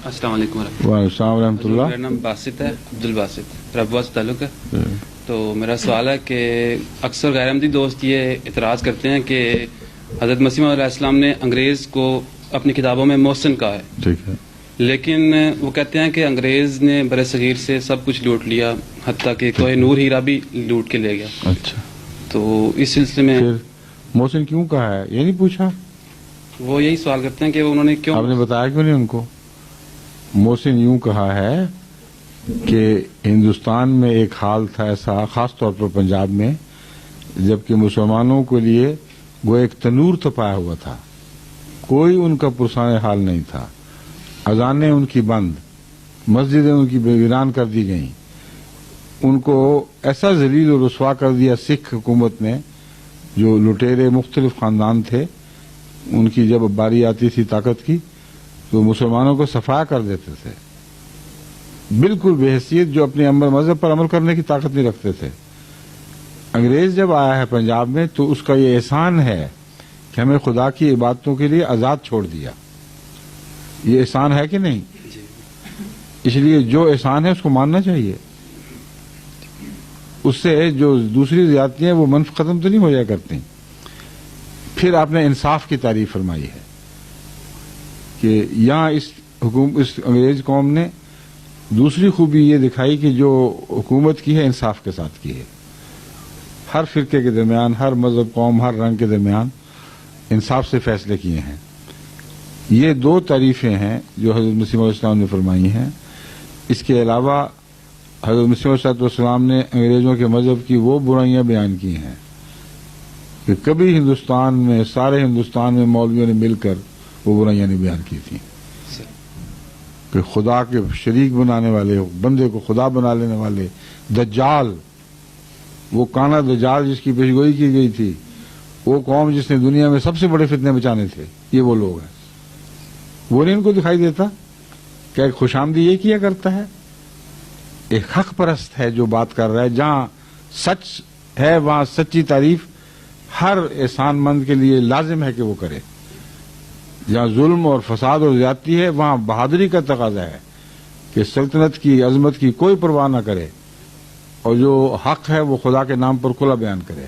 अस्सलाम वालेकुम वरहमतुल्लाह। मेरा नाम बासित है, अब्दुल बासित, रबवा से ताल्लुक़ है। तो मेरा सवाल है कि अक्सर गैर अहमदी दोस्त ये इतराज़ करते हैं कि हज़रत मसीह मौऊद अलैहिस्सलाम ने अंग्रेज़ को अपनी किताबों में मोहसिन कहा है, ठीक है, लेकिन वो कहते हैं कि अंग्रेज़ ने बरसगीर से सब कुछ लूट लिया, हत्ता कि कोई नूर हीरा भी लूट के ले गया। अच्छा, तो इस सिलसिले में फिर मोहसिन क्यों कहा है ये नहीं पूछा? वो यही सवाल करते हैं कि उन्होंने क्यों, आपने बताया क्यों नहीं उनको? मोहसिन यूं कहा है कि हिंदुस्तान में एक हाल था ऐसा, खास तौर पर पंजाब में, जबकि मुसलमानों के लिए वो एक तनूर तपाया हुआ था, कोई उनका पुरसाने हाल नहीं था, अजानें उनकी बंद, मस्जिदें उनकी वीरान कर दी गईं, उनको ऐसा जलील और रुसवा कर दिया सिख हुकूमत ने, जो लुटेरे मुख्तलिफ खानदान थे, उनकी जब बारी आती थी ताकत की तो मुसलमानों को सफाया कर देते थे, बिल्कुल बेहैसियत, जो अपने मजहब पर अमल करने की ताकत नहीं रखते थे। अंग्रेज जब आया है पंजाब में तो उसका ये एहसान है कि हमें खुदा की इबादतों के लिए आजाद छोड़ दिया। ये एहसान है कि नहीं? इसलिए जो एहसान है उसको मानना चाहिए। उससे जो दूसरी ज्यादतियां वो मनफ खत्म तो नहीं हो जाया करती। फिर आपने इंसाफ की तारीफ फरमाई है कि यहाँ इस अंग्रेज कौम ने दूसरी खूबी ये दिखाई कि जो हुकूमत की है इंसाफ के साथ की है, हर फिरके के दरमियान, हर मजहब, कौम, हर रंग के दरमियान इंसाफ से फैसले किए हैं। ये दो तारीफें हैं जो हज़रत मसीह मौऊद अलैहिस्सलाम ने फरमाई हैं। इसके अलावा हज़रत मसीह मौऊद अलैहिस्सलाम ने अंग्रेजों के मजहब की वो बुराइयां बयान की हैं कि कभी हिंदुस्तान में, सारे हिंदुस्तान में मौलवियों ने मिलकर वो बुराइयां नहीं बयान की थी कि खुदा के शरीक बनाने वाले, बंदे को खुदा बना लेने वाले, दज्जाल, वो काना दज्जाल जिसकी पेशगोई की गई थी, वो कौम जिसने दुनिया में सबसे बड़े फितने बचाने थे, ये वो लोग हैं। वो नहीं इनको दिखाई देता? क्या एक खुशामदी ये किया करता है? एक हक परस्त है जो बात कर रहा है। जहां सच है वहां सच्ची तारीफ हर एहसानमंद के लिए लाजिम है कि वो करे। जहां जुल्म और फसाद और ज्यादती है वहां बहादुरी का तकाजा है कि सल्तनत की अजमत की कोई परवाह न करे और जो हक है वो खुदा के नाम पर खुला बयान करे।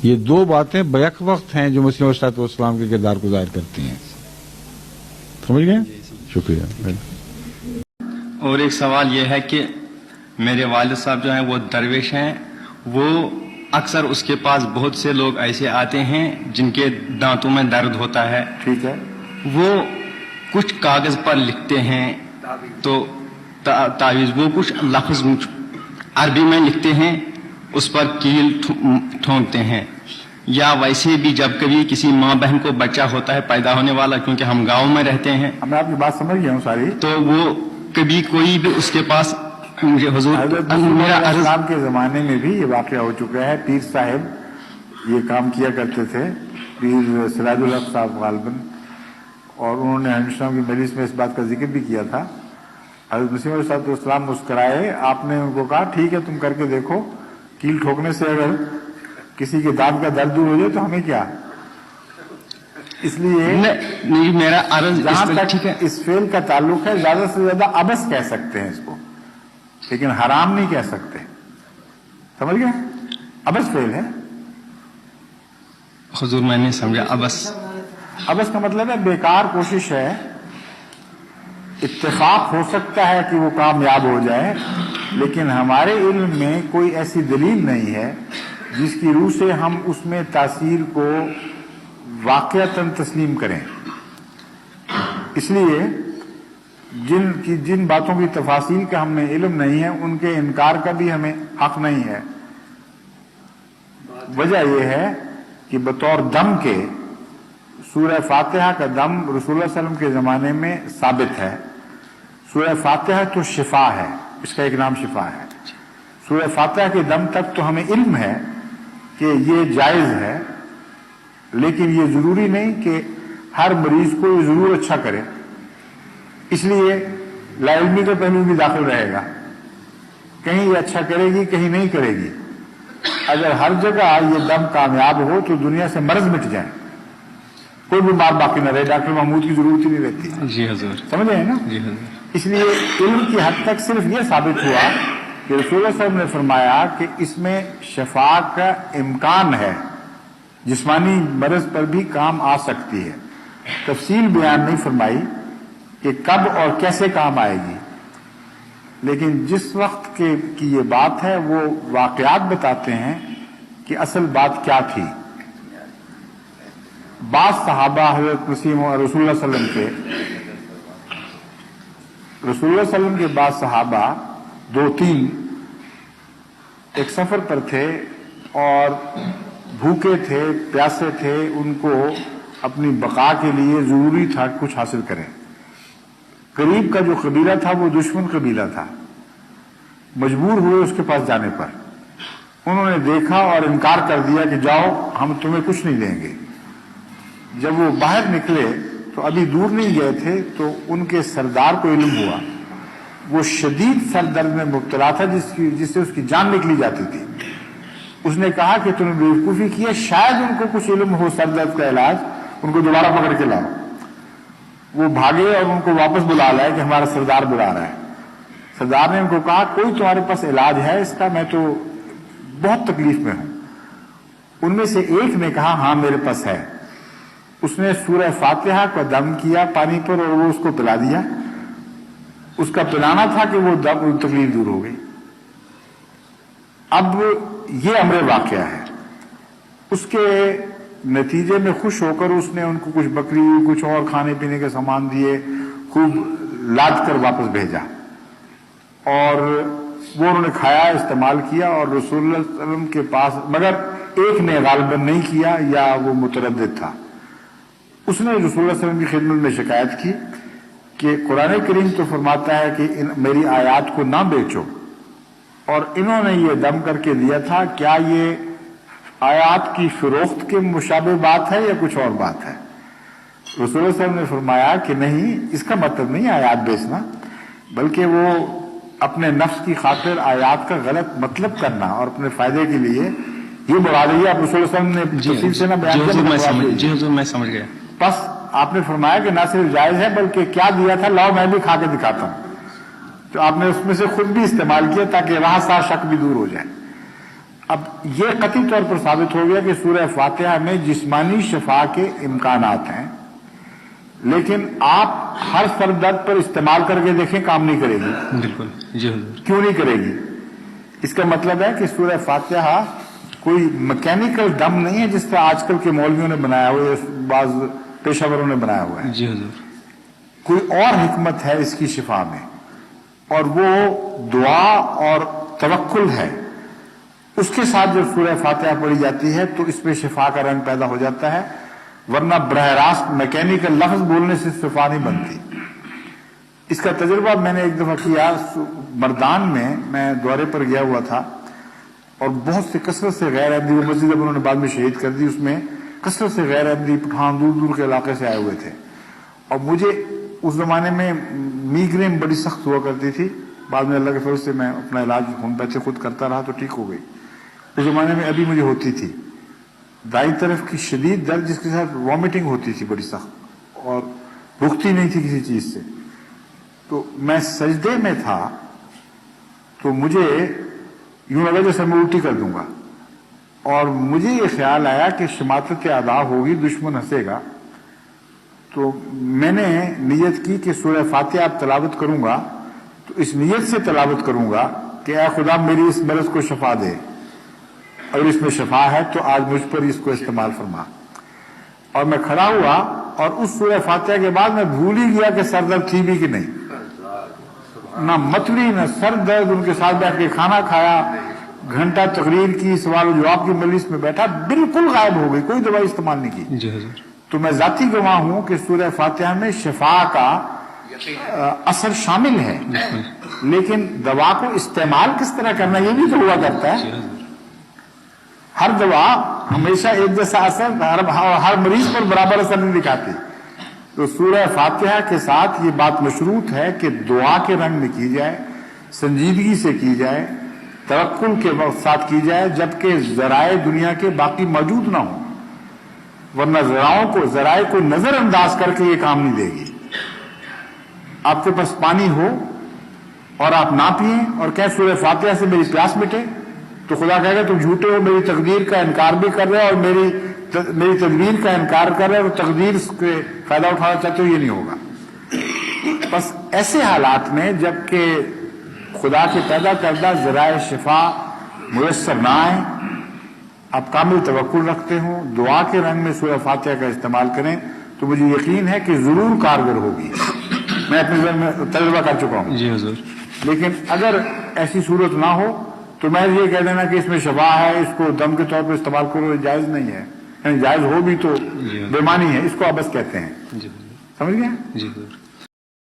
ये दो बातें बैक वक्त हैं जो मसीह मौऊद अलैहिस्सलाम के किरदार को जाहिर करती हैं। समझ गए? शुक्रिया। और एक सवाल यह है कि मेरे वालिद साहब जो हैं वो दरवेश हैं, वो अक्सर उसके पास बहुत से लोग ऐसे आते हैं जिनके दांतों में दर्द होता है, ठीक है, वो कुछ कागज पर लिखते हैं तो तावीज, वो कुछ लफ्ज अरबी में लिखते हैं, उस पर कील ठोंकते हैं। या वैसे भी जब कभी किसी माँ बहन को बच्चा होता है पैदा होने वाला, क्योंकि हम गांव में रहते हैं, मैं आपकी बात समझ गया हूँ सारी, तो वो कभी कोई भी उसके पास, मुझे हुजूर मेरा इस्लाम के जमाने में भी ये वाकया हो चुका है। पीर साहब ये काम किया करते थे, पीर सिराजुल हक साहब गालिबन, और उन्होंने हिंदुस्तान की मजलिस में इस बात का जिक्र भी किया था। हज़रत मसीह मौऊद अलैहिस्सलाम मुस्कराए, आपने उनको कहा ठीक है तुम करके देखो, कील ठोकने से अगर किसी के दांत का दर्द दूर हो जाए तो हमें क्या। इसलिए नहीं, मेरा अर्ज जहां तक इस फेल का ताल्लुक है, ज्यादा से ज्यादा अबस कह सकते हैं इसको, लेकिन हराम नहीं कह सकते। समझ गए? अबस फेल है। हुजूर मैंने समझा अबस का मतलब है बेकार कोशिश है। इत्तेफाक हो सकता है कि वो कामयाब हो जाए, लेकिन हमारे इल्म में कोई ऐसी दलील नहीं है जिसकी रूह से हम उसमें तासीर को वाक़ियतन तस्लीम करें। इसलिए जिन बातों की तफासील का हमें इल्म नहीं है, उनके इनकार का भी हमें हक नहीं है। वजह यह है कि बतौर दम के सूरह फातिहा का दम रसूलुल्लाह सल्लल्लाहु अलैहि वसल्लम के ज़माने में साबित है। सूरह फातिहा तो शिफा है, इसका एक नाम शिफा है। सूरह फातिहा के दम तक तो हमें इल्म है कि ये जायज़ है, लेकिन ये ज़रूरी नहीं कि हर मरीज को ये ज़रूर अच्छा करे। इसलिए लाइल्मी का पहलू भी दाखिल रहेगा। कहीं ये अच्छा करेगी, कहीं नहीं करेगी। अगर हर जगह ये दम कामयाब हो तो दुनिया से मर्ज मिट जाए। कोई बीमार बाकी न रहे, डॉक्टर महमूद की जरूरत ही नहीं रहती। जी हुजूर। समझ रहे हैं ना? जी हुजूर। इसलिए इल्म की हद तक सिर्फ ये साबित हुआ कि रसूल साहब ने फरमाया कि इसमें शफा का इम्कान है, जिस्मानी मर्ज पर भी काम आ सकती है। तफसील बयान नहीं फरमाई कि कब और कैसे काम आएगी, लेकिन जिस वक्त की ये बात है वो वाकयात बताते हैं कि असल बात क्या थी। बास सहाबा हजरत रसूलुल्लाह सल्लम के बाद सहाबा 2-3 एक सफर पर थे और भूखे थे, प्यासे थे, उनको अपनी बका के लिए जरूरी था कुछ हासिल करें। करीब का जो कबीला था वो दुश्मन कबीला था, मजबूर हुए उसके पास जाने पर। उन्होंने देखा और इनकार कर दिया कि जाओ, हम तुम्हें कुछ नहीं देंगे। जब वो बाहर निकले तो अभी दूर नहीं गए थे तो उनके सरदार को इल्म हुआ। वो शदीद सर दर्द में मुब्तला था जिससे उसकी जान निकली जाती थी। उसने कहा कि तुमने बेवकूफी की है, शायद उनको कुछ इल्म हो सर दर्द का इलाज, उनको दोबारा पकड़ के लाओ। वो भागे और उनको वापस बुला लाए कि हमारा सरदार बुला रहा है। सरदार ने उनको कहा कोई तुम्हारे पास इलाज है इसका? मैं तो बहुत तकलीफ में हूं। उनमें से एक ने कहा हाँ मेरे पास है। उसने सूरह फातिहा का दम किया पानी पर और वो उसको पिला दिया। उसका पिलाना था कि वो दम तकलीफ दूर हो गई। अब ये अमर वाकया है। उसके नतीजे में खुश होकर उसने उनको कुछ बकरी, कुछ और खाने पीने के सामान दिए, खूब लाद कर वापस भेजा और वो उन्होंने खाया, इस्तेमाल किया और रसूलुल्लाह सल्लल्लाहु अलैहि वसल्लम के पास, मगर एक ने गालिबन नहीं किया या वो मुतरद्दिद था। उसने रसूलुल्लाह सल्लल्लाहु अलैहि वसल्लम की खिदमत में शिकायत की कि कुरान करीम तो फरमाता है कि मेरी आयात को ना बेचो, और इन्होंने ये दम करके दिया था, क्या ये आयात की फिरोख्त के मुशाबे बात है या कुछ और बात है? रसूलुल्लाह सल्लल्लाहु अलैहि वसल्लम ने फरमाया कि नहीं, इसका मतलब नहीं आयात बेचना, बल्कि वो अपने नफ्स की खातिर आयात का गलत मतलब करना और अपने फायदे के लिए ये मुराद है। आप रसूलुल्लाह सल्लल्लाहु अलैहि वसल्लम ने तफसील से ना बयान किया। जी हुजूर, मैं समझ गया। बस आपने फरमाया कि ना सिर्फ जायज है बल्कि क्या दिया था, लाओ मैं भी खा के दिखाता हूं। तो आपने उसमें से खुद भी इस्तेमाल किया ताकि वहां सा शक भी दूर हो जाए। अब यह कतई तौर पर साबित हो गया कि सूरह फातिहा में जिस्मानी शफा के इम्कानात हैं, लेकिन आप हर सर दर्द पर इस्तेमाल करके देखें, काम नहीं करेगी। बिल्कुल जी हुजूर। क्यों नहीं करेगी? इसका मतलब है कि सूरह फातिहा कोई मैकेनिकल दम नहीं है जिस तरह आजकल के मौलवियों ने बनाया हुआ है, बाज पेशावरों ने बनाया हुआ है। जी हुजूर। कोई और हिकमत है इसकी शिफा में, और वो दुआ और तवक्कुल है। उसके साथ जब सूरह फातिहा पढ़ी जाती है तो इसमें शिफा का रंग पैदा हो जाता है, वरना बरह रास्त मैकेनिकल लफ्ज बोलने से शिफा नहीं बनती। इसका तजुर्बा मैंने एक दफा किया मर्दान में। मैं दौरे पर गया हुआ था और बहुत से कसरत से गैर अहमदी, वो मस्जिद अब उन्होंने बाद में शहीद कर दी, उसमें कसरत से गैर अहमदी पठान दूर दूर के इलाके से आए हुए थे। और मुझे उस जमाने में मीग्रेन बड़ी सख्त हुआ करती थी। बाद में अल्लाह के फजल से मैं अपना इलाज होम्योपैथी खुद करता रहा तो ठीक हो गई। उस जमाने में अभी मुझे होती थी दाई तरफ की शदीद दर्द, जिसके साथ वॉमिटिंग होती थी बड़ी सख्त और रुकती नहीं थी किसी चीज से। तो मैं सजदे में था तो मुझे यूं लगा जैसे मैं उल्टी कर दूंगा, और मुझे ये ख्याल आया कि शमातत अदा होगी, दुश्मन हंसेगा। तो मैंने नियत की कि सूरह फातिहा अब तलावत करूंगा तो इस नियत से तलावत करूंगा कि ऐ खुदा मेरी इस मर्ज को शफा दे, अगर इसमें शफा है तो आज मुझ पर इसको इस्तेमाल फरमा। और मैं खड़ा हुआ और उस सूरह फातिहा के बाद मैं भूल ही गया कि सर दर्द थी भी कि नहीं। ना मतली ना सर दर्द। उनके साथ बैठ के खाना खाया, घंटा तकरीर की, सवाल जवाब की मजलिस में बैठा, बिल्कुल गायब हो गई, कोई दवाई इस्तेमाल नहीं की। जी हुजूर। तो मैं जाती गवाह हूं कि सूरह फातिहा में शिफा का असर शामिल है, लेकिन दवा को इस्तेमाल किस तरह करना ये भी तो हुआ करता है। हर दवा हमेशा एक जैसा असर हर मरीज पर बराबर असर नहीं दिखाती। तो सूरह फातिहा के साथ ये बात मशरूत है कि दुआ के रंग में की जाए, संजीदगी से की जाए, तवक्कुल के साथ की जाए, जबकि जराए दुनिया के बाकी मौजूद ना हो। ورنہ ذرائع کو نظر انداز کر کے یہ کام نہیں دے گی. آپ کے پاس پانی ہو اور آپ نہ پئیں اور کہیں سورہ فاتحہ سے میری پیاس مٹے تو خدا کہے گا تم جھوٹے ہو, میری تقدیر کا انکار بھی کر رہے اور میری تدبیر کا انکار کر رہے اور تقدیر کے فائدہ اٹھانا چاہتے ہو, یہ نہیں ہوگا. بس ایسے حالات میں جب کہ خدا کے پیدا کردہ ذرائع شفا میسر نہ آئیں, آپ کامل توکل رکھتے ہوں, دعا کے رنگ میں سورہ فاتحہ کا استعمال کریں تو مجھے یقین ہے کہ ضرور کارگر ہوگی. میں اپنے ذہن میں تجربہ کر چکا ہوں. جی حضور. لیکن اگر ایسی صورت نہ ہو تو میں یہ کہہ دینا کہ اس میں شفا ہے, اس کو دم کے طور پر استعمال کرو, یہ جائز نہیں ہے. یعنی جائز ہو بھی تو بے معنی ہے, اس کو آپ بس کہتے ہیں. جی سمجھ گئے؟ جی حضور.